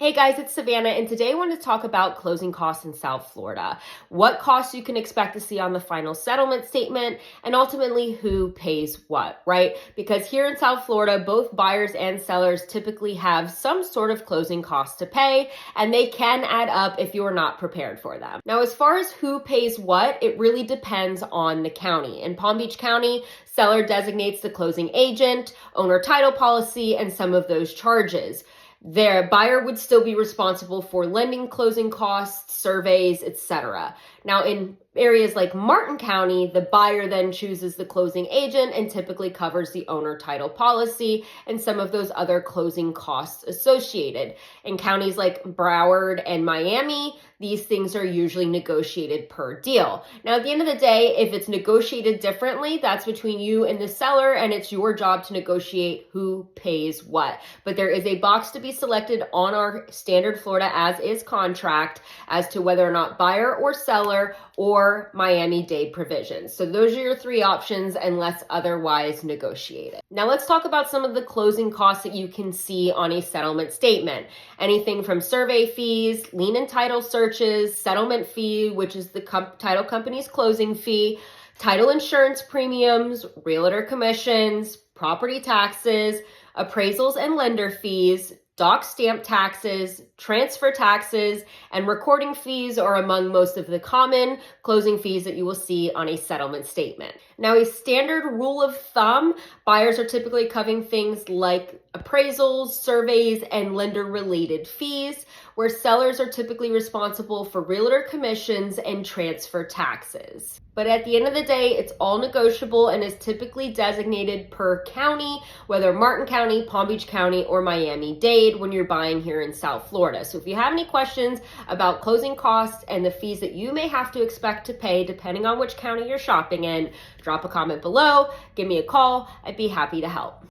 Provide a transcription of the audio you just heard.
Hey guys, it's Savannah, and today I want to talk about closing costs in South Florida, what costs you can expect to see on the final settlement statement, and ultimately who pays what, right? Because here in South Florida, both buyers and sellers typically have some sort of closing costs to pay, and they can add up if you're not prepared for them. Now, as far as who pays what, it really depends on the county. In Palm Beach County, seller designates the closing agent, owner title policy, and some of those charges. Their buyer would still be responsible for lending closing costs, surveys, etc. Now, in areas like Martin County, the buyer then chooses the closing agent and typically covers the owner title policy and some of those other closing costs associated. In counties like Broward and Miami, these things are usually negotiated per deal. Now, at the end of the day, if it's negotiated differently, that's between you and the seller, and it's your job to negotiate who pays what. But there is a box to be selected on our standard Florida as is contract as to whether or not buyer or seller or Miami-Dade provisions. So those are your three options unless otherwise negotiated. Now let's talk about some of the closing costs that you can see on a settlement statement. Anything from survey fees, lien and title searches, settlement fee, which is the title company's closing fee, title insurance premiums, realtor commissions, property taxes, appraisals and lender fees, doc stamp taxes, transfer taxes, and recording fees are among most of the common closing fees that you will see on a settlement statement. Now, a standard rule of thumb, buyers are typically covering things like appraisals, surveys, and lender-related fees, where sellers are typically responsible for realtor commissions and transfer taxes. But at the end of the day, it's all negotiable and is typically designated per county, whether Martin County, Palm Beach County, or Miami-Dade when you're buying here in South Florida. So if you have any questions about closing costs and the fees that you may have to expect to pay depending on which county you're shopping in, drop a comment below, give me a call. I'd be happy to help.